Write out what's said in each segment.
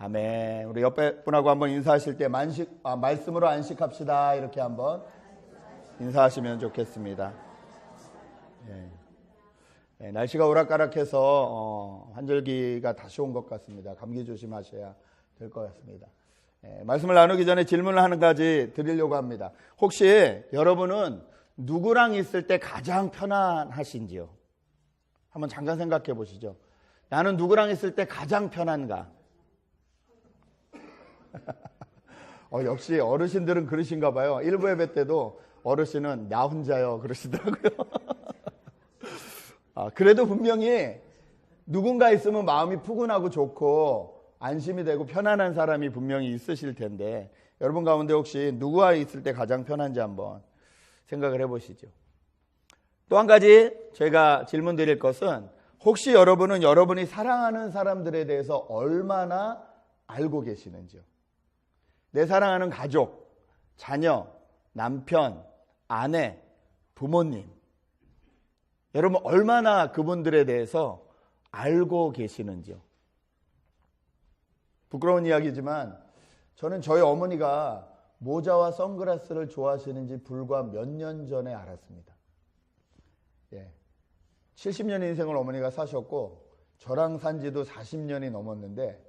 아멘. 우리 옆에 분하고 한번 인사하실 때 말씀으로 안식합시다. 이렇게 한번 인사하시면 좋겠습니다. 날씨가 오락가락해서 환절기가 다시 온 것 같습니다. 감기 조심하셔야 될 것 같습니다. 말씀을 나누기 전에 질문을 한 가지 드리려고 합니다. 혹시 여러분은 누구랑 있을 때 가장 편안하신지요? 한번 잠깐 생각해 보시죠. 나는 누구랑 있을 때 가장 편한가? 역시 어르신들은 그러신가 봐요. 일부 예배 때도 어르신은 나 혼자요 그러시더라고요. 그래도 분명히 누군가 있으면 마음이 푸근하고 좋고 안심이 되고 편안한 사람이 분명히 있으실 텐데, 여러분 가운데 혹시 누구와 있을 때 가장 편한지 한번 생각을 해보시죠. 또 한 가지 저희가 질문 드릴 것은, 혹시 여러분은 여러분이 사랑하는 사람들에 대해서 얼마나 알고 계시는지요? 내 사랑하는 가족, 자녀, 남편, 아내, 부모님, 여러분 얼마나 그분들에 대해서 알고 계시는지요? 부끄러운 이야기지만 저는 저희 어머니가 모자와 선글라스를 좋아하시는지 불과 몇 년 전에 알았습니다. 70년 인생을 어머니가 사셨고 저랑 산 지도 40년이 넘었는데,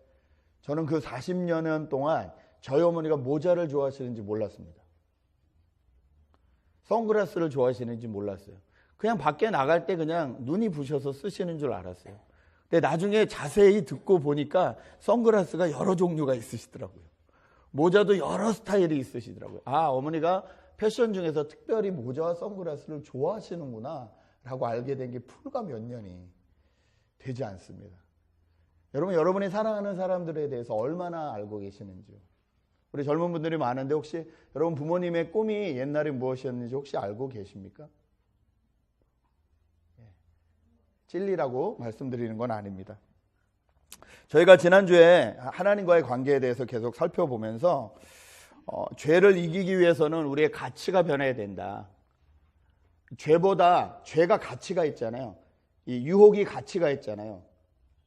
저는 그 40년 동안 저희 어머니가 모자를 좋아하시는지 몰랐습니다. 선글라스를 좋아하시는지 몰랐어요. 그냥 밖에 나갈 때 그냥 눈이 부셔서 쓰시는 줄 알았어요. 근데 나중에 자세히 듣고 보니까 선글라스가 여러 종류가 있으시더라고요. 모자도 여러 스타일이 있으시더라고요. 어머니가 패션 중에서 특별히 모자와 선글라스를 좋아하시는구나 라고 알게 된 게 불과 몇 년이 되지 않습니다. 여러분이 사랑하는 사람들에 대해서 얼마나 알고 계시는지요? 우리 젊은 분들이 많은데 혹시 여러분 부모님의 꿈이 옛날에 무엇이었는지 혹시 알고 계십니까? 찔리라고 말씀드리는 건 아닙니다. 저희가 지난주에 하나님과의 관계에 대해서 계속 살펴보면서 죄를 이기기 위해서는 우리의 가치가 변해야 된다. 죄가 가치가 있잖아요. 이 유혹이 가치가 있잖아요.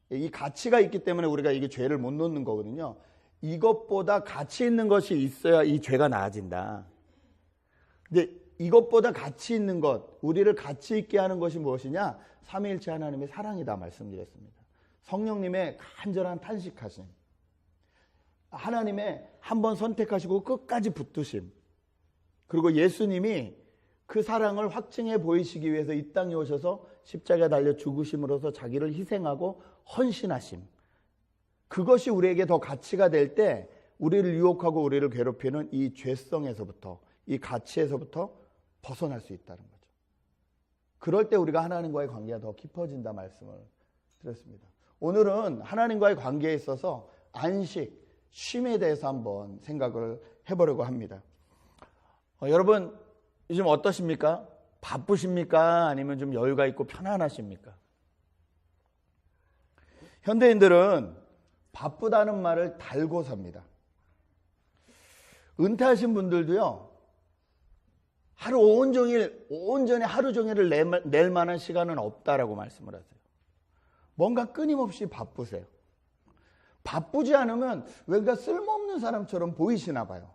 이 가치가 있기 때문에 우리가 이게 죄를 못 놓는 거거든요. 이것보다 가치 있는 것이 있어야 이 죄가 나아진다. 근데 이것보다 가치 있는 것, 우리를 가치 있게 하는 것이 무엇이냐? 삼위일체 하나님의 사랑이다 말씀드렸습니다. 성령님의 간절한 탄식하심, 하나님의 한번 선택하시고 끝까지 붙드심, 그리고 예수님이 그 사랑을 확증해 보이시기 위해서 이 땅에 오셔서 십자가에 달려 죽으심으로써 자기를 희생하고 헌신하심, 그것이 우리에게 더 가치가 될 때 우리를 유혹하고 우리를 괴롭히는 이 죄성에서부터, 이 가치에서부터 벗어날 수 있다는 거죠. 그럴 때 우리가 하나님과의 관계가 더 깊어진다 말씀을 드렸습니다. 오늘은 하나님과의 관계에 있어서 안식, 쉼에 대해서 한번 생각을 해보려고 합니다. 여러분 요즘 어떠십니까? 바쁘십니까? 아니면 좀 여유가 있고 편안하십니까? 현대인들은 바쁘다는 말을 달고 삽니다. 은퇴하신 분들도요, 온전히 하루 종일을 낼 만한 시간은 없다라고 말씀을 하세요. 뭔가 끊임없이 바쁘세요. 바쁘지 않으면 뭔가 쓸모없는 사람처럼 보이시나 봐요.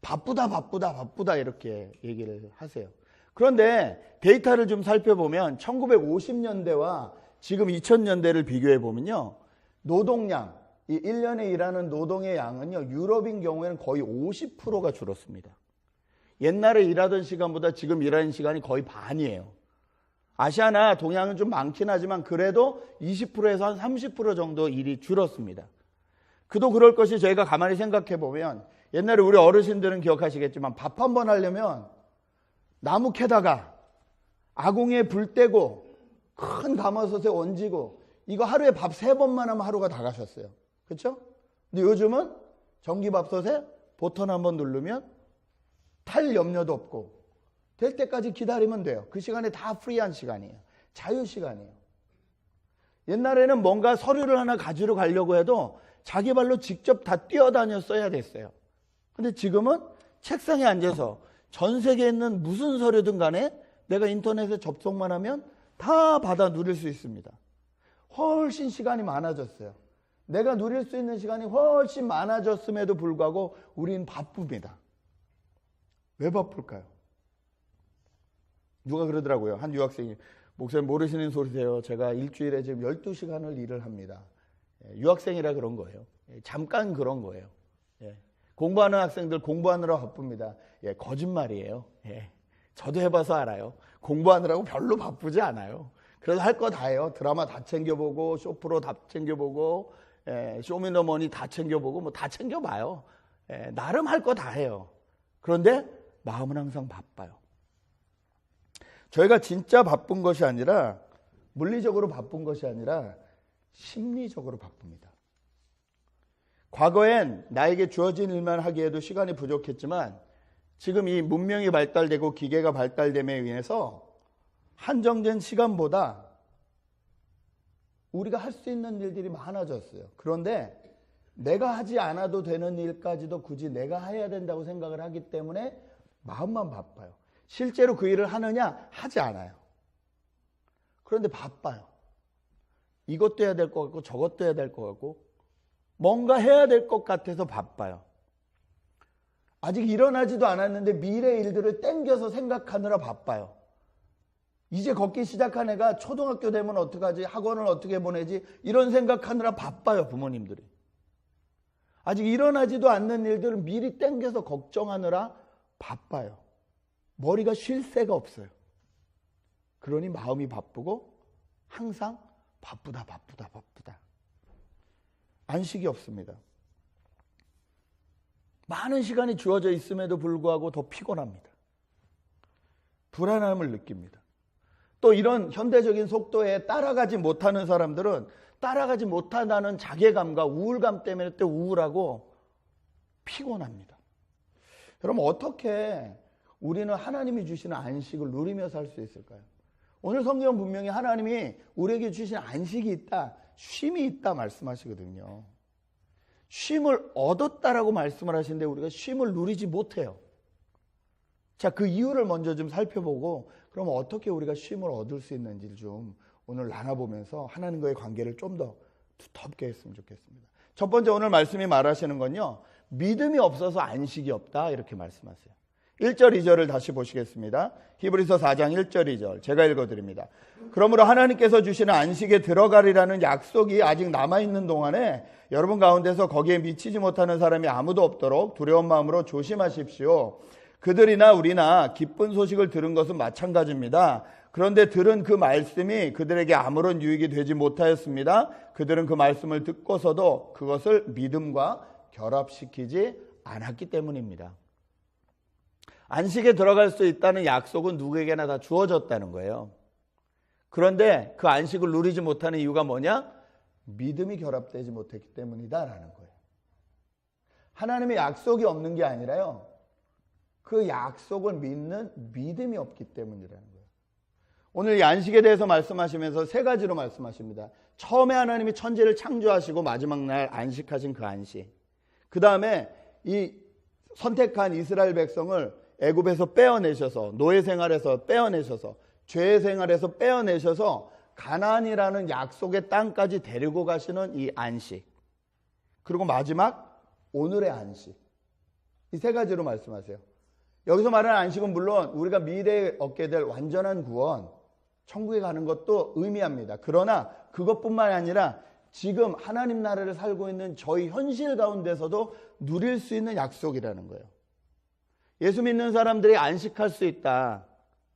바쁘다 이렇게 얘기를 하세요. 그런데 데이터를 좀 살펴보면 1950년대와 지금 2000년대를 비교해 보면요, 노동량, 이 1년에 일하는 노동의 양은요, 유럽인 경우에는 거의 50%가 줄었습니다. 옛날에 일하던 시간보다 지금 일하는 시간이 거의 반이에요. 아시아나 동양은 좀 많긴 하지만 그래도 20%에서 한 30% 정도 일이 줄었습니다. 그도 그럴 것이 저희가 가만히 생각해 보면, 옛날에 우리 어르신들은 기억하시겠지만 밥 한 번 하려면 나무 캐다가 아궁이에 불 떼고 큰 가마솥에 얹고 이거 하루에 밥 3번만 하면 하루가 다 가셨어요. 그렇죠? 근데 요즘은 전기밥솥에 버튼 한번 누르면 탈 염려도 없고 될 때까지 기다리면 돼요. 그 시간에 다 프리한 시간이에요. 자유 시간이에요. 옛날에는 뭔가 서류를 하나 가지러 가려고 해도 자기 발로 직접 다 뛰어다녔어야 됐어요. 근데 지금은 책상에 앉아서 전 세계에 있는 무슨 서류든 간에 내가 인터넷에 접속만 하면 다 받아 누릴 수 있습니다. 훨씬 시간이 많아졌어요. 내가 누릴 수 있는 시간이 훨씬 많아졌음에도 불구하고 우리는 바쁩니다. 왜 바쁠까요? 누가 그러더라고요. 한 유학생이, 목사님 모르시는 소리세요. 제가 일주일에 지금 12시간을 일을 합니다. 유학생이라 그런 거예요. 잠깐 그런 거예요. 공부하는 학생들 공부하느라 바쁩니다. 거짓말이에요. 저도 해봐서 알아요. 공부하느라고 별로 바쁘지 않아요. 그래서 할 거 다 해요. 드라마 다 챙겨보고, 쇼프로 다 챙겨보고, 쇼미더머니 다 챙겨보고, 뭐 다 챙겨봐요. 나름 할 거 다 해요. 그런데 마음은 항상 바빠요. 저희가 진짜 바쁜 것이 아니라, 물리적으로 바쁜 것이 아니라 심리적으로 바쁩니다. 과거엔 나에게 주어진 일만 하기에도 시간이 부족했지만 지금 이 문명이 발달되고 기계가 발달됨에 의해서 한정된 시간보다 우리가 할 수 있는 일들이 많아졌어요. 그런데 내가 하지 않아도 되는 일까지도 굳이 내가 해야 된다고 생각을 하기 때문에 마음만 바빠요. 실제로 그 일을 하느냐? 하지 않아요. 그런데 바빠요. 이것도 해야 될 것 같고 저것도 해야 될 것 같고 뭔가 해야 될 것 같아서 바빠요. 아직 일어나지도 않았는데 미래 일들을 땡겨서 생각하느라 바빠요. 이제 걷기 시작한 애가 초등학교 되면 어떡하지? 학원을 어떻게 보내지? 이런 생각하느라 바빠요, 부모님들이. 아직 일어나지도 않는 일들을 미리 땡겨서 걱정하느라 바빠요. 머리가 쉴 새가 없어요. 그러니 마음이 바쁘고 항상 바쁘다. 안식이 없습니다. 많은 시간이 주어져 있음에도 불구하고 더 피곤합니다. 불안함을 느낍니다. 또 이런 현대적인 속도에 따라가지 못하는 사람들은 따라가지 못한다는 자괴감과 우울감 때문에 또 우울하고 피곤합니다. 여러분, 어떻게 우리는 하나님이 주시는 안식을 누리며 살 수 있을까요? 오늘 성경은 분명히 하나님이 우리에게 주신 안식이 있다, 쉼이 있다 말씀하시거든요. 쉼을 얻었다라고 말씀을 하시는데 우리가 쉼을 누리지 못해요. 자, 그 이유를 먼저 좀 살펴보고 그럼 어떻게 우리가 쉼을 얻을 수 있는지를 좀 오늘 나눠보면서 하나님과의 관계를 좀 더 두텁게 했으면 좋겠습니다. 첫 번째 오늘 말씀이 말하시는 건요, 믿음이 없어서 안식이 없다 이렇게 말씀하세요. 1절 2절을 다시 보시겠습니다. 히브리서 4장 1절 2절 제가 읽어드립니다. 그러므로 하나님께서 주시는 안식에 들어가리라는 약속이 아직 남아있는 동안에 여러분 가운데서 거기에 미치지 못하는 사람이 아무도 없도록 두려운 마음으로 조심하십시오. 그들이나 우리나 기쁜 소식을 들은 것은 마찬가지입니다. 그런데 들은 그 말씀이 그들에게 아무런 유익이 되지 못하였습니다. 그들은 그 말씀을 듣고서도 그것을 믿음과 결합시키지 않았기 때문입니다. 안식에 들어갈 수 있다는 약속은 누구에게나 다 주어졌다는 거예요. 그런데 그 안식을 누리지 못하는 이유가 뭐냐? 믿음이 결합되지 못했기 때문이다라는 거예요. 하나님의 약속이 없는 게 아니라요, 그 약속을 믿는 믿음이 없기 때문이라는 거예요. 오늘 이 안식에 대해서 말씀하시면서 세 가지로 말씀하십니다. 처음에 하나님이 천지를 창조하시고 마지막 날 안식하신 그 안식. 그 다음에 이 선택한 이스라엘 백성을 애굽에서 빼어내셔서, 노예 생활에서 빼어내셔서, 죄 생활에서 빼어내셔서 가나안이라는 약속의 땅까지 데리고 가시는 이 안식. 그리고 마지막 오늘의 안식. 이 세 가지로 말씀하세요. 여기서 말하는 안식은 물론 우리가 미래에 얻게 될 완전한 구원, 천국에 가는 것도 의미합니다. 그러나 그것뿐만 아니라 지금 하나님 나라를 살고 있는 저희 현실 가운데서도 누릴 수 있는 약속이라는 거예요. 예수 믿는 사람들이 안식할 수 있다,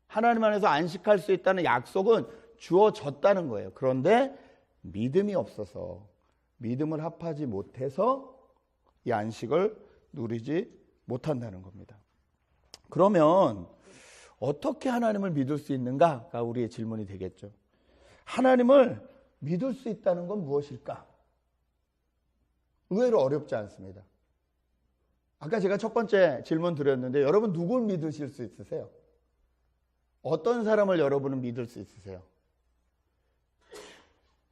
하나님 안에서 안식할 수 있다는 약속은 주어졌다는 거예요. 그런데 믿음이 없어서, 믿음을 합하지 못해서 이 안식을 누리지 못한다는 겁니다. 그러면 어떻게 하나님을 믿을 수 있는가가 우리의 질문이 되겠죠. 하나님을 믿을 수 있다는 건 무엇일까? 의외로 어렵지 않습니다. 아까 제가 첫 번째 질문 드렸는데 여러분 누굴 믿으실 수 있으세요? 어떤 사람을 여러분은 믿을 수 있으세요?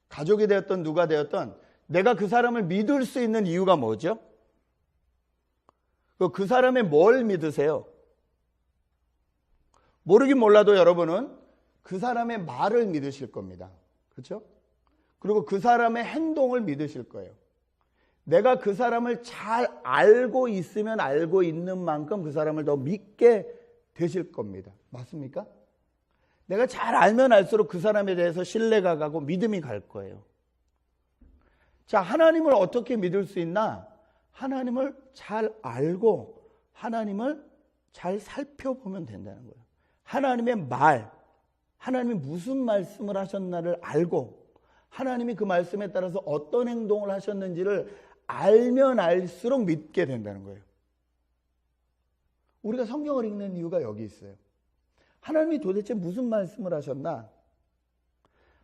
가족이 되었던 누가 되었던 내가 그 사람을 믿을 수 있는 이유가 뭐죠? 그 사람의 뭘 믿으세요? 모르긴 몰라도 여러분은 그 사람의 말을 믿으실 겁니다. 그렇죠? 그리고 그 사람의 행동을 믿으실 거예요. 내가 그 사람을 잘 알고 있으면 알고 있는 만큼 그 사람을 더 믿게 되실 겁니다. 맞습니까? 내가 잘 알면 알수록 그 사람에 대해서 신뢰가 가고 믿음이 갈 거예요. 자, 하나님을 어떻게 믿을 수 있나? 하나님을 잘 알고 하나님을 잘 살펴보면 된다는 거예요. 하나님의 말, 하나님이 무슨 말씀을 하셨나를 알고 하나님이 그 말씀에 따라서 어떤 행동을 하셨는지를 알면 알수록 믿게 된다는 거예요. 우리가 성경을 읽는 이유가 여기 있어요. 하나님이 도대체 무슨 말씀을 하셨나?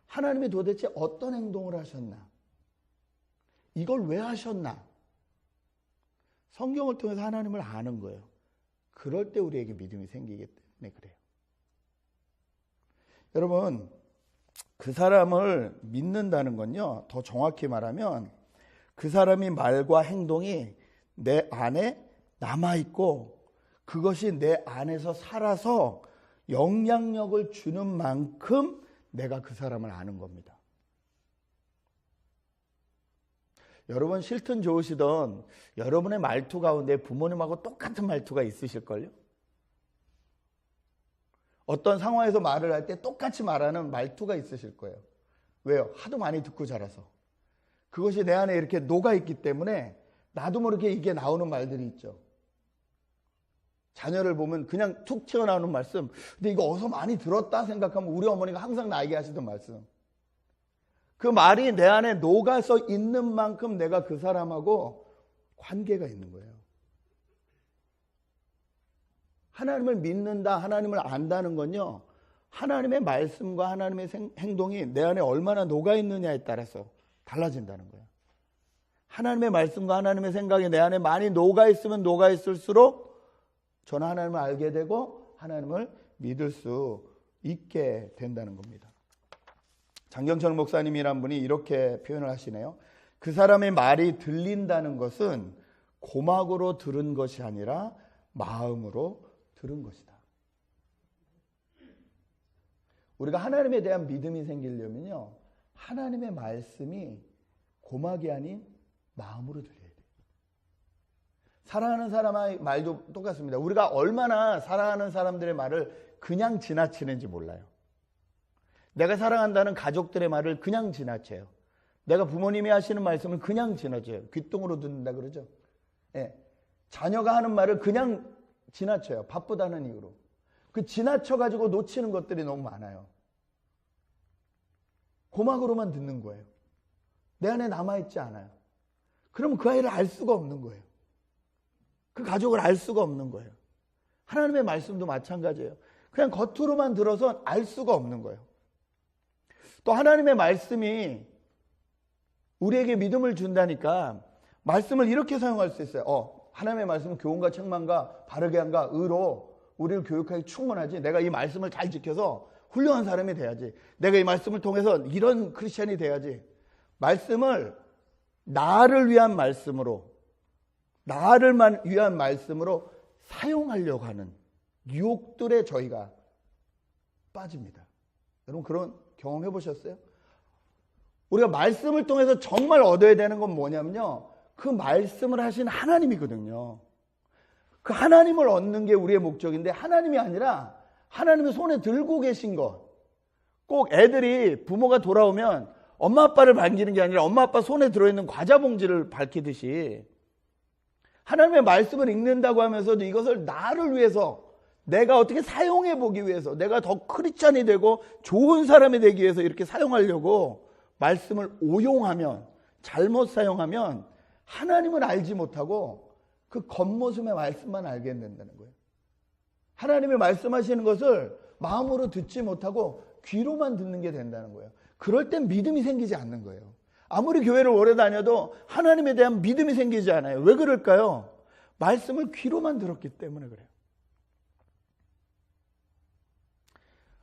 하나님이 도대체 어떤 행동을 하셨나? 이걸 왜 하셨나? 성경을 통해서 하나님을 아는 거예요. 그럴 때 우리에게 믿음이 생기기 때문에 그래요. 여러분, 그 사람을 믿는다는 건요, 더 정확히 말하면 그 사람이 말과 행동이 내 안에 남아있고 그것이 내 안에서 살아서 영향력을 주는 만큼 내가 그 사람을 아는 겁니다. 여러분 싫든 좋으시든 여러분의 말투 가운데 부모님하고 똑같은 말투가 있으실걸요? 어떤 상황에서 말을 할 때 똑같이 말하는 말투가 있으실 거예요. 왜요? 하도 많이 듣고 자라서. 그것이 내 안에 이렇게 녹아있기 때문에 나도 모르게 이게 나오는 말들이 있죠. 자녀를 보면 그냥 툭 튀어나오는 말씀, 근데 이거 어디서 많이 들었다 생각하면 우리 어머니가 항상 나에게 하시던 말씀, 그 말이 내 안에 녹아서 있는 만큼 내가 그 사람하고 관계가 있는 거예요. 하나님을 믿는다, 하나님을 안다는 건요, 하나님의 말씀과 하나님의 행동이 내 안에 얼마나 녹아있느냐에 따라서 달라진다는 거예요. 하나님의 말씀과 하나님의 생각이 내 안에 많이 녹아있으면 녹아있을수록 저는 하나님을 알게 되고 하나님을 믿을 수 있게 된다는 겁니다. 장경철 목사님이란 분이 이렇게 표현을 하시네요. 그 사람의 말이 들린다는 것은 고막으로 들은 것이 아니라 마음으로 들은 것이다. 우리가 하나님에 대한 믿음이 생기려면요, 하나님의 말씀이 고막이 아닌 마음으로 들려야 돼요. 사랑하는 사람의 말도 똑같습니다. 우리가 얼마나 사랑하는 사람들의 말을 그냥 지나치는지 몰라요. 내가 사랑한다는 가족들의 말을 그냥 지나쳐요. 내가 부모님이 하시는 말씀을 그냥 지나쳐요. 귓등으로 듣는다 그러죠. 예. 자녀가 하는 말을 그냥 지나쳐요. 바쁘다는 이유로. 그 지나쳐가지고 놓치는 것들이 너무 많아요. 고막으로만 듣는 거예요. 내 안에 남아있지 않아요. 그러면 그 아이를 알 수가 없는 거예요. 그 가족을 알 수가 없는 거예요. 하나님의 말씀도 마찬가지예요. 그냥 겉으로만 들어서 알 수가 없는 거예요. 또 하나님의 말씀이 우리에게 믿음을 준다니까 말씀을 이렇게 사용할 수 있어요. 하나님의 말씀은 교훈과 책망과 바르게 함과 의로 우리를 교육하기 충분하지. 내가 이 말씀을 잘 지켜서 훌륭한 사람이 돼야지. 내가 이 말씀을 통해서 이런 크리스천이 돼야지. 말씀을 나를 위한 말씀으로, 나를 위한 말씀으로 사용하려고 하는 유혹들에 저희가 빠집니다. 여러분 그런 경험 해보셨어요? 우리가 말씀을 통해서 정말 얻어야 되는 건 뭐냐면요, 그 말씀을 하신 하나님이거든요. 그 하나님을 얻는 게 우리의 목적인데, 하나님이 아니라 하나님의 손에 들고 계신 것. 꼭 애들이 부모가 돌아오면 엄마 아빠를 반기는 게 아니라 엄마 아빠 손에 들어있는 과자 봉지를 밝히듯이 하나님의 말씀을 읽는다고 하면서도 이것을 나를 위해서, 내가 어떻게 사용해 보기 위해서, 내가 더 크리스찬이 되고 좋은 사람이 되기 위해서 이렇게 사용하려고 말씀을 오용하면, 잘못 사용하면 하나님을 알지 못하고 그 겉모습의 말씀만 알게 된다는 거예요. 하나님이 말씀하시는 것을 마음으로 듣지 못하고 귀로만 듣는 게 된다는 거예요. 그럴 땐 믿음이 생기지 않는 거예요. 아무리 교회를 오래 다녀도 하나님에 대한 믿음이 생기지 않아요. 왜 그럴까요? 말씀을 귀로만 들었기 때문에 그래요.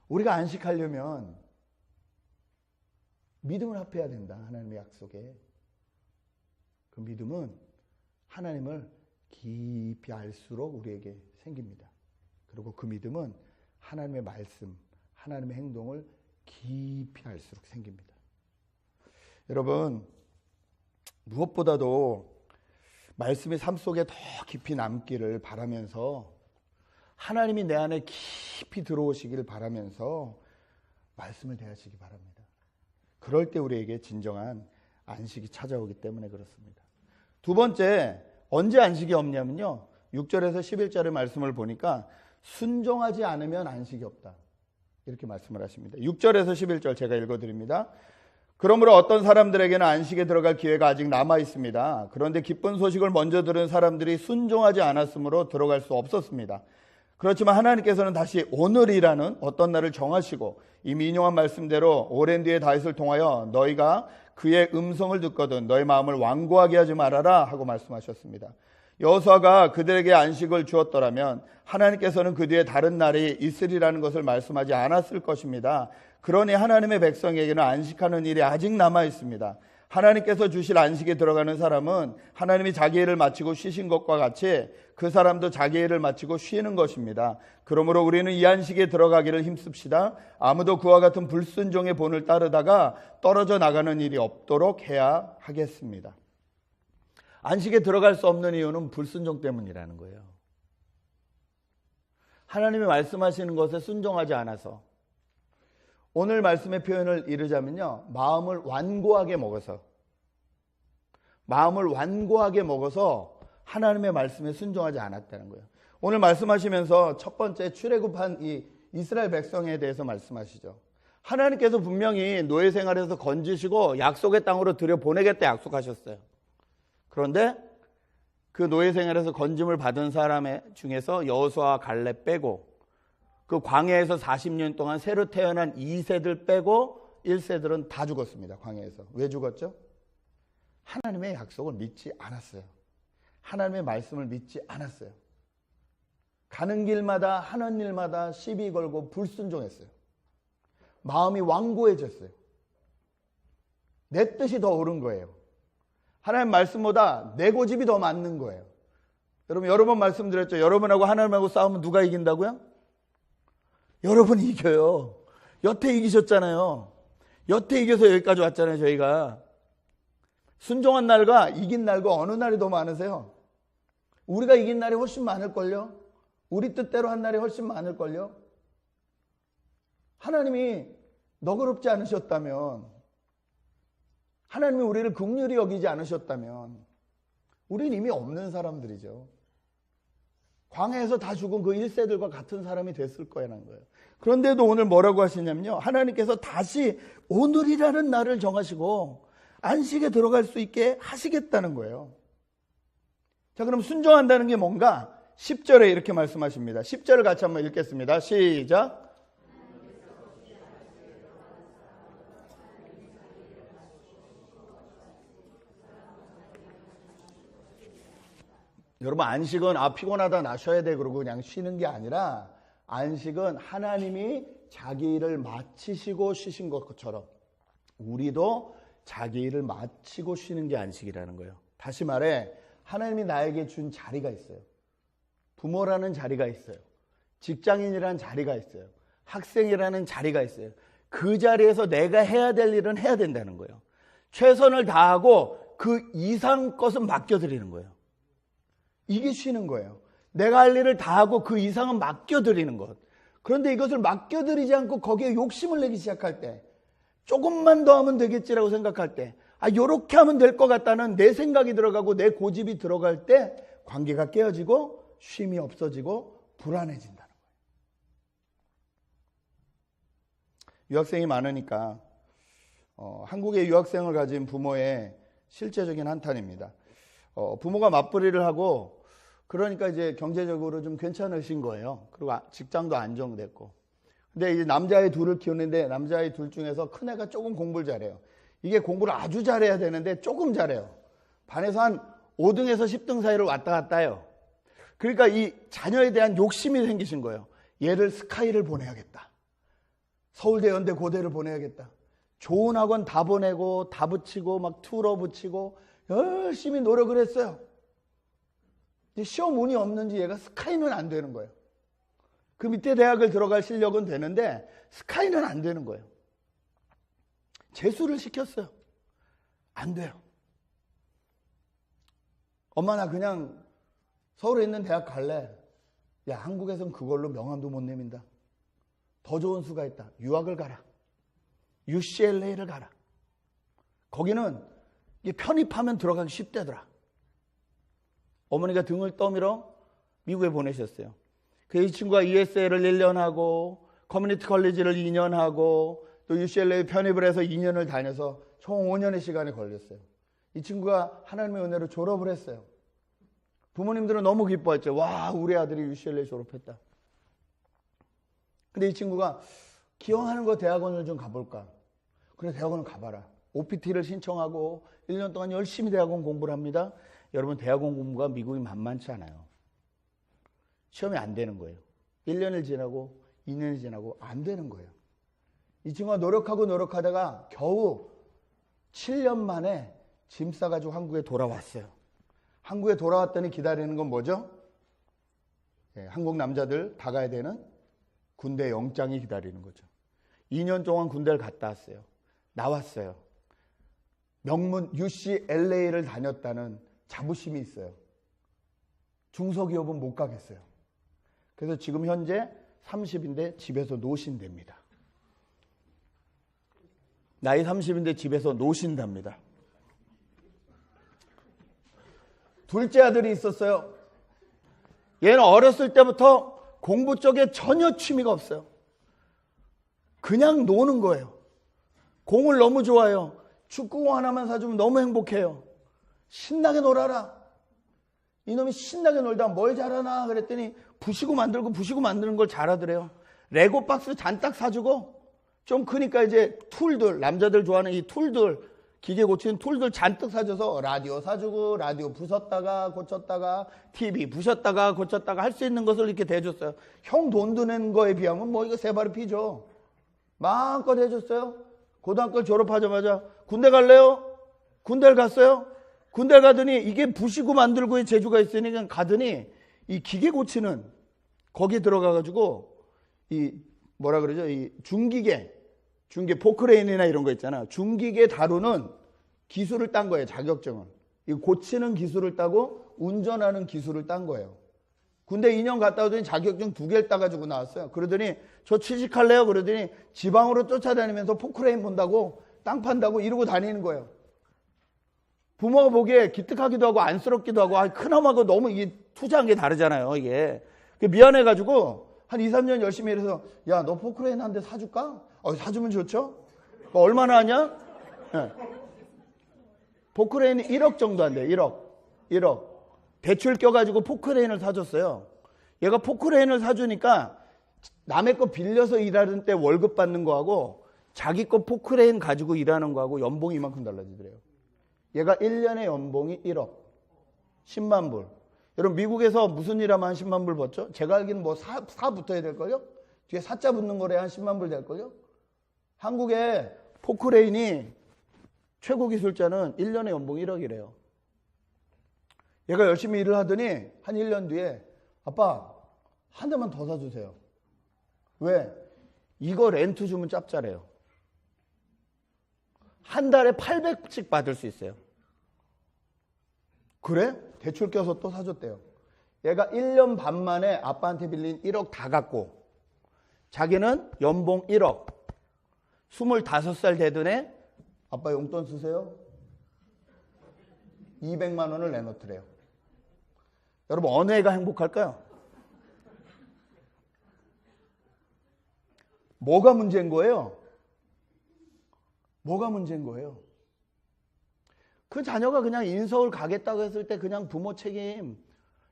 우리가 안식하려면 믿음을 합해야 된다. 하나님의 약속에. 그 믿음은 하나님을 깊이 알수록 우리에게 생깁니다. 그리고 그 믿음은 하나님의 말씀, 하나님의 행동을 깊이 알수록 생깁니다. 여러분, 무엇보다도 말씀이 삶 속에 더 깊이 남기를 바라면서 하나님이 내 안에 깊이 들어오시기를 바라면서 말씀을 대하시기 바랍니다. 그럴 때 우리에게 진정한 안식이 찾아오기 때문에 그렇습니다. 두 번째, 언제 안식이 없냐면요, 6절에서 11절의 말씀을 보니까 순종하지 않으면 안식이 없다, 이렇게 말씀을 하십니다. 6절에서 11절 제가 읽어드립니다. 그러므로 어떤 사람들에게는 안식에 들어갈 기회가 아직 남아 있습니다. 그런데 기쁜 소식을 먼저 들은 사람들이 순종하지 않았으므로 들어갈 수 없었습니다. 그렇지만 하나님께서는 다시 오늘이라는 어떤 날을 정하시고 이미 인용한 말씀대로 오랜 뒤에 다윗을 통하여 너희가 그의 음성을 듣거든 너희 마음을 완고하게 하지 말아라 하고 말씀하셨습니다. 여호수아가 그들에게 안식을 주었더라면 하나님께서는 그 뒤에 다른 날이 있으리라는 것을 말씀하지 않았을 것입니다. 그러니 하나님의 백성에게는 안식하는 일이 아직 남아 있습니다. 하나님께서 주실 안식에 들어가는 사람은 하나님이 자기 일을 마치고 쉬신 것과 같이 그 사람도 자기 일을 마치고 쉬는 것입니다. 그러므로 우리는 이 안식에 들어가기를 힘씁시다. 아무도 그와 같은 불순종의 본을 따르다가 떨어져 나가는 일이 없도록 해야 하겠습니다. 안식에 들어갈 수 없는 이유는 불순종 때문이라는 거예요. 하나님이 말씀하시는 것에 순종하지 않아서, 오늘 말씀의 표현을 이르자면요, 마음을 완고하게 먹어서 하나님의 말씀에 순종하지 않았다는 거예요. 오늘 말씀하시면서 첫 번째 출애굽한 이 이스라엘 백성에 대해서 말씀하시죠. 하나님께서 분명히 노예 생활에서 건지시고 약속의 땅으로 들여보내겠다 약속하셨어요. 그런데 그 노예 생활에서 건짐을 받은 사람 중에서 여호수아와 갈렙 빼고 그 광야에서 40년 동안 새로 태어난 2세들 빼고 1세들은 다 죽었습니다. 광야에서. 왜 죽었죠? 하나님의 약속을 믿지 않았어요. 하나님의 말씀을 믿지 않았어요. 가는 길마다 하는 일마다 시비 걸고 불순종했어요. 마음이 완고해졌어요. 내 뜻이 더 옳은 거예요. 하나님 말씀보다 내 고집이 더 맞는 거예요. 여러분 여러 번 말씀드렸죠. 여러분하고 하나님하고 싸우면 누가 이긴다고요? 여러분이 이겨요. 여태 이기셨잖아요. 여태 이겨서 여기까지 왔잖아요. 저희가 순종한 날과 이긴 날과 어느 날이 더 많으세요? 우리가 이긴 날이 훨씬 많을걸요? 우리 뜻대로 한 날이 훨씬 많을걸요? 하나님이 너그럽지 않으셨다면, 하나님이 우리를 긍휼히 여기지 않으셨다면 우리는 이미 없는 사람들이죠. 광야에서 다 죽은 그 1세들과 같은 사람이 됐을 거라는 거예요. 그런데도 오늘 뭐라고 하시냐면요, 하나님께서 다시 오늘이라는 날을 정하시고 안식에 들어갈 수 있게 하시겠다는 거예요. 자, 그럼 순종한다는 게 뭔가? 10절에 이렇게 말씀하십니다. 10절을 같이 한번 읽겠습니다. 시작. 여러분, 안식은 피곤하다 나 쉬어야 돼 그러고 그냥 쉬는 게 아니라, 안식은 하나님이 자기 일을 마치시고 쉬신 것처럼 우리도 자기 일을 마치고 쉬는 게 안식이라는 거예요. 다시 말해, 하나님이 나에게 준 자리가 있어요. 부모라는 자리가 있어요. 직장인이라는 자리가 있어요. 학생이라는 자리가 있어요. 그 자리에서 내가 해야 될 일은 해야 된다는 거예요. 최선을 다하고 그 이상 것은 맡겨드리는 거예요. 이게 쉬는 거예요. 내가 할 일을 다하고 그 이상은 맡겨드리는 것. 그런데 이것을 맡겨드리지 않고 거기에 욕심을 내기 시작할 때, 조금만 더 하면 되겠지라고 생각할 때, 요렇게 하면 될 것 같다는 내 생각이 들어가고 내 고집이 들어갈 때 관계가 깨어지고 쉼이 없어지고 불안해진다는 거예요. 유학생이 많으니까 한국의 유학생을 가진 부모의 실제적인 한탄입니다. 부모가 맞벌이를 하고 그러니까 이제 경제적으로 좀 괜찮으신 거예요. 그리고 직장도 안정됐고. 근데 이제 남자아이 둘을 키우는데 남자아이 둘 중에서 큰애가 조금 공부를 잘해요. 이게 공부를 아주 잘해야 되는데 조금 잘해요. 반에서 한 5등에서 10등 사이를 왔다 갔다 해요. 그러니까 이 자녀에 대한 욕심이 생기신 거예요. 얘를 스카이를 보내야겠다. 서울대, 연대, 고대를 보내야겠다. 좋은 학원 다 보내고 다 붙이고 막 투러 붙이고 열심히 노력을 했어요. 시험 운이 없는지 얘가 스카이는 안 되는 거예요. 그 밑에 대학을 들어갈 실력은 되는데 스카이는 안 되는 거예요. 재수를 시켰어요. 안 돼요. 엄마 나 그냥 서울에 있는 대학 갈래. 야, 한국에선 그걸로 명함도 못 내민다. 더 좋은 수가 있다. 유학을 가라. UCLA를 가라. 거기는 편입하면 들어가기 쉽대더라. 어머니가 등을 떠밀어 미국에 보내셨어요. 이 친구가 ESL을 1년 하고 커뮤니티 컬리지를 2년 하고 또 UCLA에 편입을 해서 2년을 다녀서 총 5년의 시간이 걸렸어요. 이 친구가 하나님의 은혜로 졸업을 했어요. 부모님들은 너무 기뻐했죠. 와, 우리 아들이 UCLA 졸업했다. 근데 이 친구가 기왕하는 거 대학원을 좀 가볼까. 그래, 대학원을 가봐라. OPT를 신청하고 1년 동안 열심히 대학원 공부를 합니다. 여러분, 대학원 공부가 미국이 만만치 않아요. 시험이 안 되는 거예요. 1년을 지나고 2년이 지나고 안 되는 거예요. 이 친구가 노력하다가 겨우 7년 만에 짐 싸가지고 한국에 돌아왔어요. 한국에 돌아왔더니 기다리는 건 뭐죠? 한국 남자들 다 가야 되는 군대 영장이 기다리는 거죠. 2년 동안 군대를 갔다 왔어요. 나왔어요. 명문 UCLA를 다녔다는 자부심이 있어요. 중소기업은 못 가겠어요. 그래서 지금 현재 30인데 집에서 노신답니다. 나이 30인데 집에서 노신답니다. 둘째 아들이 있었어요. 얘는 어렸을 때부터 공부 쪽에 전혀 취미가 없어요. 그냥 노는 거예요. 공을 너무 좋아해요. 축구공 하나만 사주면 너무 행복해요. 신나게 놀아라. 이놈이 신나게 놀다 뭘 잘하나 그랬더니 부시고 만드는 걸 잘하더래요. 레고 박스 잔뜩 사주고 좀 크니까 이제 툴들, 남자들 좋아하는 이 툴들, 기계 고치는 툴들 잔뜩 사줘서 라디오 사주고 라디오 부쉈다가 고쳤다가 TV 부셨다가 고쳤다가 할 수 있는 것을 이렇게 대줬어요. 형 돈 드는 거에 비하면 뭐 이거 세 발이 피죠. 마음껏 해줬어요. 고등학교 졸업하자마자 군대 갈래요? 군대를 갔어요. 군대 가더니 이게 부시고 만들고의 재주가 있으니까 가더니 이 기계 고치는 거기에 들어가가지고 이 뭐라 그러죠? 이 중기계 포크레인이나 이런 거 있잖아. 중기계 다루는 기술을 딴 거예요. 자격증은. 이 고치는 기술을 따고 운전하는 기술을 딴 거예요. 군대 2년 갔다 오더니 자격증 2개를 따가지고 나왔어요. 그러더니 저 취직할래요? 그러더니 지방으로 쫓아다니면서 포크레인 본다고 땅 판다고 이러고 다니는 거예요. 부모가 보기에 기특하기도 하고 안쓰럽기도 하고 큰엄마하고 너무 이 투자한 게 다르잖아요. 이게 미안해가지고 한 2, 3년 열심히 일해서 야, 너 포크레인 한 대 사줄까? 사주면 좋죠? 얼마나 하냐? 네. 포크레인이 1억 정도 한대. 1억. 대출 껴가지고 포크레인을 사줬어요. 얘가 포크레인을 사주니까 남의 거 빌려서 일하는 때 월급 받는 거하고 자기 거 포크레인 가지고 일하는 거하고 연봉이 이만큼 달라지더래요. 얘가 1년에 연봉이 1억. 10만 불. 여러분, 미국에서 무슨 일 하면 한 10만 불 벌죠? 제가 알기는 뭐 사 붙어야 될걸요? 뒤에 사자 붙는 거래 한 10만 불 될걸요? 한국에 포크레인이 최고 기술자는 1년에 연봉 1억이래요. 얘가 열심히 일을 하더니 한 1년 뒤에 아빠, 한 대만 더 사주세요. 왜? 이거 렌트 주면 짭짤해요. 한 달에 800씩 받을 수 있어요. 그래? 대출 껴서 또 사줬대요. 얘가 1년 반 만에 아빠한테 빌린 1억 다 갚고 자기는 연봉 1억 25살 되던 애 아빠 용돈 쓰세요. 200만 원을 내놓더래요. 여러분, 어느 애가 행복할까요? 뭐가 문제인 거예요? 뭐가 문제인 거예요? 그 자녀가 그냥 인서울 가겠다고 했을 때 그냥 부모 책임.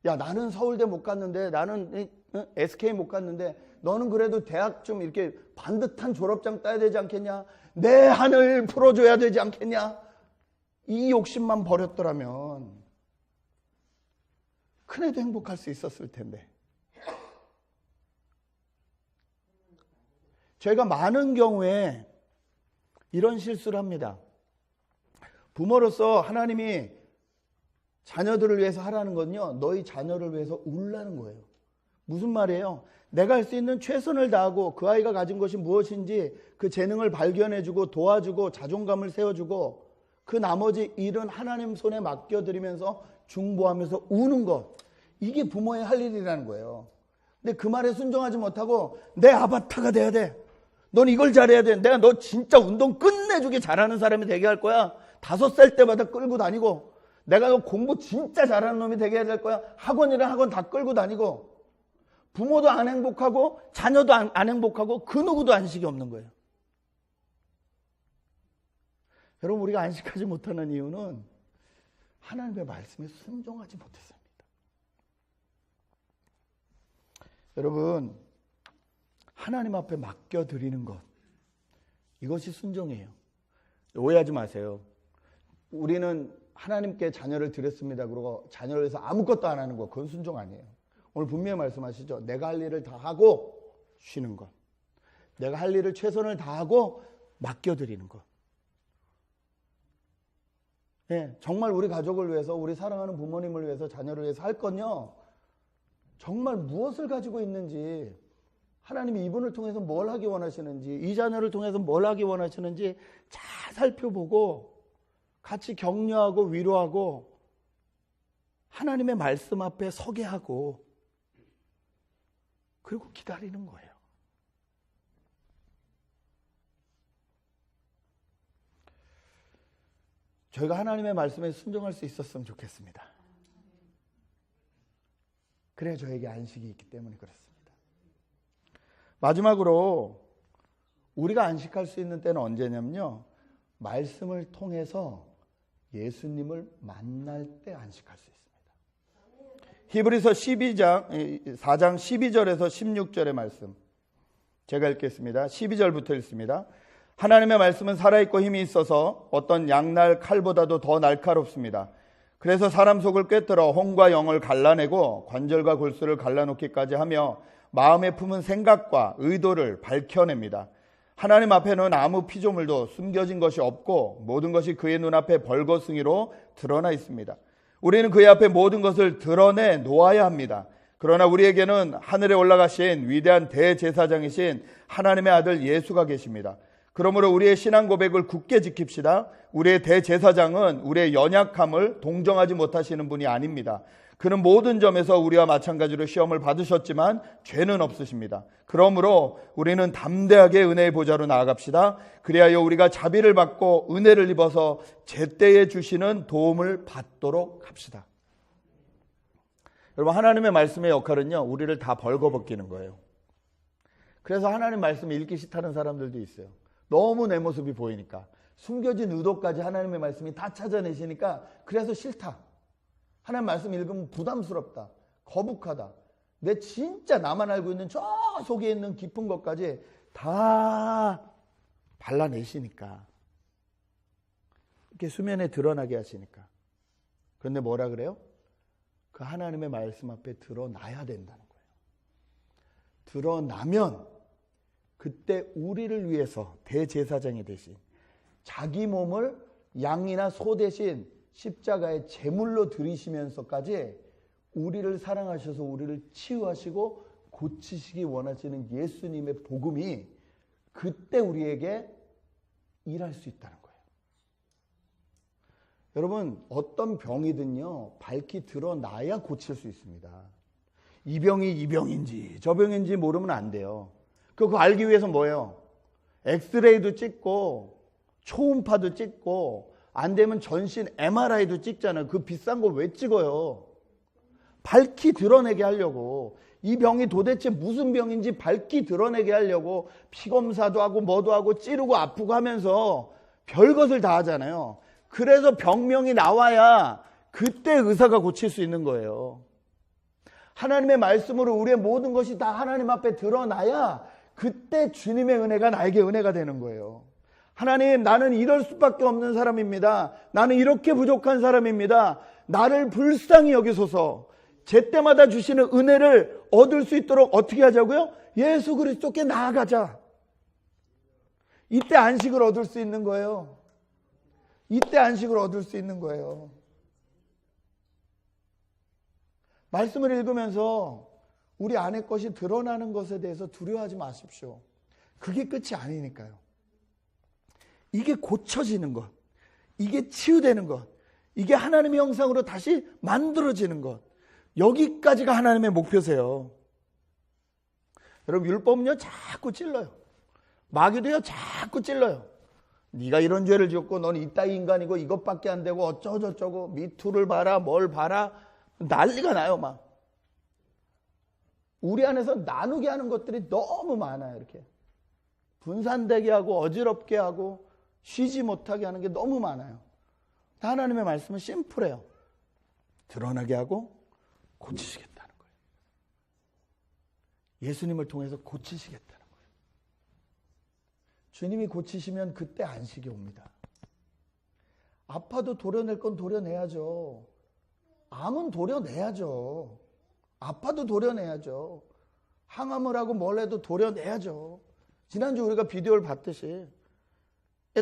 야, 나는 서울대 못 갔는데, 나는 SK 못 갔는데, 너는 그래도 대학 좀 이렇게 반듯한 졸업장 따야 되지 않겠냐? 내 하늘 풀어줘야 되지 않겠냐? 이 욕심만 버렸더라면 큰애도 행복할 수 있었을 텐데. 저희가 많은 경우에 이런 실수를 합니다. 부모로서 하나님이 자녀들을 위해서 하라는 건요, 너희 자녀를 위해서 울라는 거예요. 무슨 말이에요? 내가 할 수 있는 최선을 다하고 그 아이가 가진 것이 무엇인지 그 재능을 발견해주고 도와주고 자존감을 세워주고 그 나머지 일은 하나님 손에 맡겨드리면서 중보하면서 우는 것, 이게 부모의 할 일이라는 거예요. 근데 그 말에 순종하지 못하고 내 아바타가 돼야 돼, 넌 이걸 잘해야 돼, 내가 너 진짜 운동 끝내주게 잘하는 사람이 되게 할 거야, 5살 때마다 끌고 다니고, 내가 너 공부 진짜 잘하는 놈이 되게 해야 될 거야, 학원이랑 학원 다 끌고 다니고, 부모도 안 행복하고 자녀도 안 행복하고 그 누구도 안식이 없는 거예요. 여러분, 우리가 안식하지 못하는 이유는 하나님의 말씀에 순종하지 못했습니다. 여러분, 하나님 앞에 맡겨드리는 것, 이것이 순종이에요. 오해하지 마세요. 우리는 하나님께 자녀를 드렸습니다 그러고 자녀를 위해서 아무것도 안 하는 것, 그건 순종 아니에요. 오늘 분명히 말씀하시죠. 내가 할 일을 다 하고 쉬는 것, 내가 할 일을 최선을 다하고 맡겨드리는 것. 네, 정말 우리 가족을 위해서, 우리 사랑하는 부모님을 위해서, 자녀를 위해서 할 건요, 정말 무엇을 가지고 있는지, 하나님이 이분을 통해서 뭘 하기 원하시는지, 이 자녀를 통해서 뭘 하기 원하시는지 잘 살펴보고 같이 격려하고 위로하고 하나님의 말씀 앞에 서게 하고, 그리고 기다리는 거예요. 저희가 하나님의 말씀에 순종할 수 있었으면 좋겠습니다. 그래야 저에게 안식이 있기 때문에 그렇습니다. 마지막으로 우리가 안식할 수 있는 때는 언제냐면요, 말씀을 통해서 예수님을 만날 때 안식할 수 있습니다. 히브리서 4장 12절에서 16절의 말씀 제가 읽겠습니다. 12절부터 읽습니다. 하나님의 말씀은 살아있고 힘이 있어서 어떤 양날 칼보다도 더 날카롭습니다. 그래서 사람 속을 꿰뚫어 혼과 영을 갈라내고 관절과 골수를 갈라놓기까지 하며 마음에 품은 생각과 의도를 밝혀냅니다. 하나님 앞에는 아무 피조물도 숨겨진 것이 없고 모든 것이 그의 눈앞에 벌거숭이로 드러나 있습니다. 우리는 그의 앞에 모든 것을 드러내 놓아야 합니다. 그러나 우리에게는 하늘에 올라가신 위대한 대제사장이신 하나님의 아들 예수가 계십니다. 그러므로 우리의 신앙 고백을 굳게 지킵시다. 우리의 대제사장은 우리의 연약함을 동정하지 못하시는 분이 아닙니다. 그는 모든 점에서 우리와 마찬가지로 시험을 받으셨지만 죄는 없으십니다. 그러므로 우리는 담대하게 은혜의 보좌로 나아갑시다. 그리하여 우리가 자비를 받고 은혜를 입어서 제때에 주시는 도움을 받도록 합시다. 여러분, 하나님의 말씀의 역할은요, 우리를 다 벌거벗기는 거예요. 그래서 하나님 말씀을 읽기 싫다는 사람들도 있어요. 너무 내 모습이 보이니까, 숨겨진 의도까지 하나님의 말씀이 다 찾아내시니까 그래서 싫다. 하나님 말씀 읽으면 부담스럽다, 거북하다, 내 진짜 나만 알고 있는 저 속에 있는 깊은 것까지 다 발라내시니까, 이렇게 수면에 드러나게 하시니까. 그런데 뭐라 그래요? 그 하나님의 말씀 앞에 드러나야 된다는 거예요. 드러나면 그때 우리를 위해서 대제사장이 되신, 자기 몸을 양이나 소 대신 십자가의 제물로 드리시면서까지 우리를 사랑하셔서 우리를 치유하시고 고치시기 원하시는 예수님의 복음이 그때 우리에게 일할 수 있다는 거예요. 여러분, 어떤 병이든요, 밝히 드러나야 고칠 수 있습니다. 이 병이 이 병인지 저 병인지 모르면 안 돼요. 그거 알기 위해서 뭐예요? 엑스레이도 찍고 초음파도 찍고, 안 되면 전신 MRI도 찍잖아요. 그 비싼 거 왜 찍어요? 밝히 드러내게 하려고. 이 병이 도대체 무슨 병인지 밝히 드러내게 하려고 피검사도 하고 뭐도 하고 찌르고 아프고 하면서 별것을 다 하잖아요. 그래서 병명이 나와야 그때 의사가 고칠 수 있는 거예요. 하나님의 말씀으로 우리의 모든 것이 다 하나님 앞에 드러나야 그때 주님의 은혜가 나에게 은혜가 되는 거예요. 하나님, 나는 이럴 수밖에 없는 사람입니다. 나는 이렇게 부족한 사람입니다. 나를 불쌍히 여기소서. 제때마다 주시는 은혜를 얻을 수 있도록 어떻게 하자고요? 예수 그리스도께 나아가자. 이때 안식을 얻을 수 있는 거예요. 이때 안식을 얻을 수 있는 거예요. 말씀을 읽으면서 우리 안의 것이 드러나는 것에 대해서 두려워하지 마십시오. 그게 끝이 아니니까요. 이게 고쳐지는 것, 이게 치유되는 것, 이게 하나님의 형상으로 다시 만들어지는 것. 여기까지가 하나님의 목표세요. 여러분, 율법은요 자꾸 찔러요. 마귀도요 자꾸 찔러요. 네가 이런 죄를 지었고 넌 이따위 인간이고 이것밖에 안 되고 어쩌고저쩌고 미투를 봐라 뭘 봐라 난리가 나요. 막 우리 안에서 나누게 하는 것들이 너무 많아요. 이렇게 분산되게 하고 어지럽게 하고 쉬지 못하게 하는 게 너무 많아요. 하나님의 말씀은 심플해요. 드러나게 하고 고치시겠다는 거예요. 예수님을 통해서 고치시겠다는 거예요. 주님이 고치시면 그때 안식이 옵니다. 아파도 도려낼 건 도려내야죠. 암은 도려내야죠. 아파도 도려내야죠. 항암을 하고 뭘 해도 도려내야죠. 지난주 우리가 비디오를 봤듯이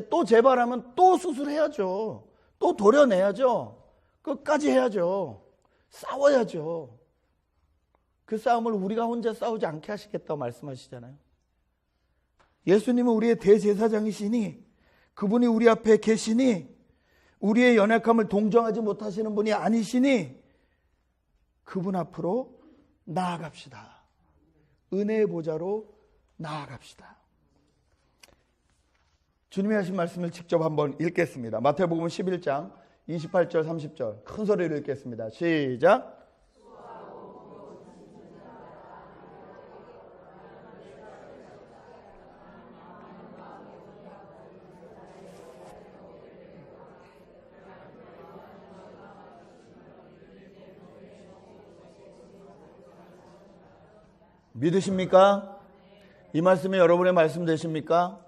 또 재발하면 또 수술해야죠. 또 도려내야죠. 끝까지 해야죠. 싸워야죠. 그 싸움을 우리가 혼자 싸우지 않게 하시겠다고 말씀하시잖아요. 예수님은 우리의 대제사장이시니 그분이 우리 앞에 계시니 우리의 연약함을 동정하지 못하시는 분이 아니시니 그분 앞으로 나아갑시다. 은혜의 보좌로 나아갑시다. 주님이 하신 말씀을 직접 한번 읽겠습니다. 마태복음 11장 28절 30절 큰 소리로 읽겠습니다. 시작. 믿으십니까? 이 말씀이 여러분의 말씀 되십니까?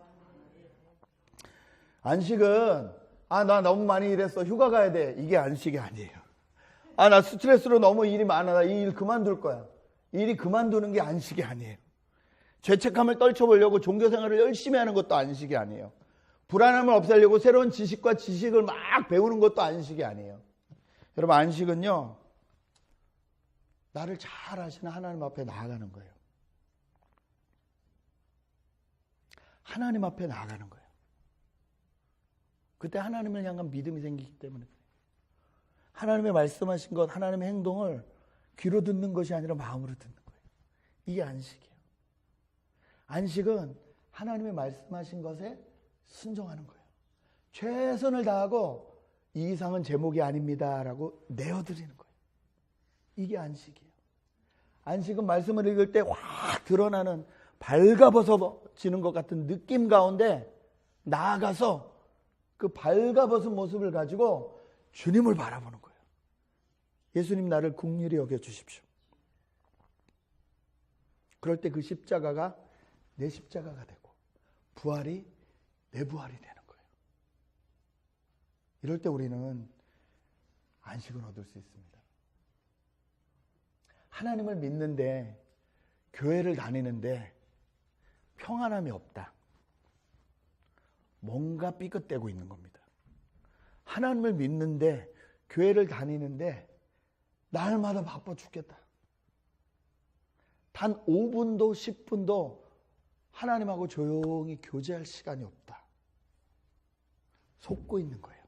안식은 나 너무 많이 일했어 휴가 가야 돼 이게 안식이 아니에요. 나 스트레스로 너무 일이 많아 나 이 일 그만둘 거야. 일이 그만두는 게 안식이 아니에요. 죄책감을 떨쳐보려고 종교생활을 열심히 하는 것도 안식이 아니에요. 불안함을 없애려고 새로운 지식과 지식을 막 배우는 것도 안식이 아니에요. 여러분, 안식은요 나를 잘 아시는 하나님 앞에 나아가는 거예요. 하나님 앞에 나아가는 거예요. 그때 하나님을 향한 믿음이 생기기 때문에 하나님의 말씀하신 것, 하나님의 행동을 귀로 듣는 것이 아니라 마음으로 듣는 거예요. 이게 안식이에요. 안식은 하나님의 말씀하신 것에 순종하는 거예요. 최선을 다하고 이 이상은 제목이 아닙니다 라고 내어드리는 거예요. 이게 안식이에요. 안식은 말씀을 읽을 때 확 드러나는 밝아벗어지는 것 같은 느낌 가운데 나아가서 그 밝아벗은 모습을 가지고 주님을 바라보는 거예요. 예수님 나를 긍휼히 여겨주십시오. 그럴 때 그 십자가가 내 십자가가 되고 부활이 내 부활이 되는 거예요. 이럴 때 우리는 안식을 얻을 수 있습니다. 하나님을 믿는데 교회를 다니는데 평안함이 없다. 뭔가 삐끗대고 있는 겁니다. 하나님을 믿는데 교회를 다니는데 날마다 바빠 죽겠다. 단 5분도 10분도 하나님하고 조용히 교제할 시간이 없다. 속고 있는 거예요.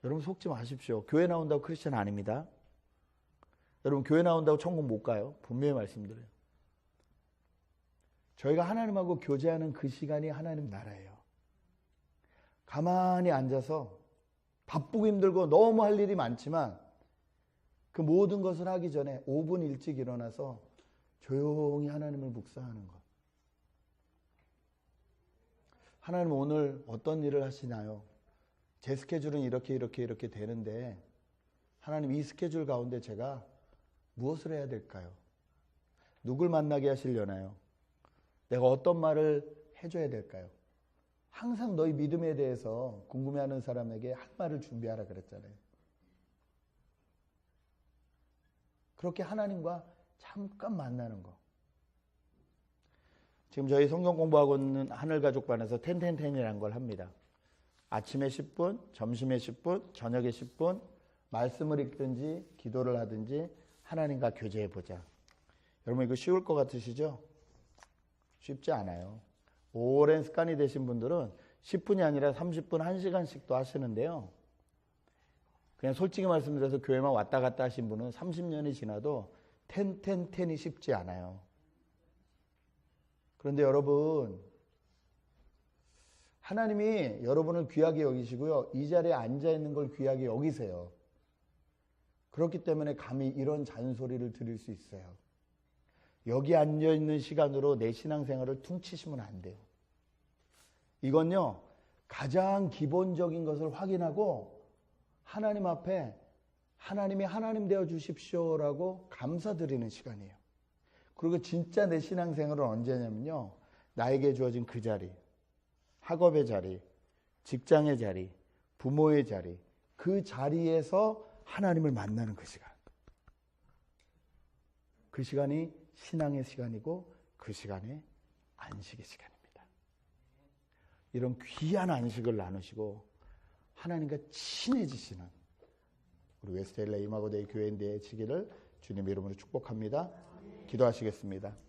여러분 속지 마십시오. 교회 나온다고 크리스찬 아닙니다. 여러분 교회 나온다고 천국 못 가요. 분명히 말씀드려요. 저희가 하나님하고 교제하는 그 시간이 하나님 나라예요. 가만히 앉아서 바쁘고 힘들고 너무 할 일이 많지만 그 모든 것을 하기 전에 5분 일찍 일어나서 조용히 하나님을 묵상하는 것. 하나님 오늘 어떤 일을 하시나요? 제 스케줄은 이렇게 되는데 하나님 이 스케줄 가운데 제가 무엇을 해야 될까요? 누굴 만나게 하시려나요? 내가 어떤 말을 해줘야 될까요? 항상 너희 믿음에 대해서 궁금해하는 사람에게 할 말을 준비하라 그랬잖아요. 그렇게 하나님과 잠깐 만나는 거. 지금 저희 성경 공부하고 있는 하늘가족반에서 텐텐텐이라는 걸 합니다. 아침에 10분, 점심에 10분, 저녁에 10분 말씀을 읽든지 기도를 하든지 하나님과 교제해보자. 여러분 이거 쉬울 것 같으시죠? 쉽지 않아요. 오랜 습관이 되신 분들은 10분이 아니라 30분, 1시간씩도 하시는데요. 그냥 솔직히 말씀드려서 교회만 왔다 갔다 하신 분은 30년이 지나도 10이 쉽지 않아요. 그런데 여러분, 하나님이 여러분을 귀하게 여기시고요. 이 자리에 앉아 있는 걸 귀하게 여기세요. 그렇기 때문에 감히 이런 잔소리를 드릴 수 있어요. 여기 앉아 있는 시간으로 내 신앙생활을 퉁치시면 안 돼요. 이건요, 가장 기본적인 것을 확인하고 하나님 앞에 하나님이 하나님 되어 주십시오라고 감사드리는 시간이에요. 그리고 진짜 내 신앙생활은 언제냐면요, 나에게 주어진 그 자리, 학업의 자리, 직장의 자리, 부모의 자리, 그 자리에서 하나님을 만나는 그 시간. 그 시간이 신앙의 시간이고 그 시간이 안식의 시간입니다. 이런 귀한 안식을 나누시고 하나님과 친해지시는 우리 웨스트엘레 임하고대 교회인 되시기를 주님의 이름으로 축복합니다. 기도하시겠습니다.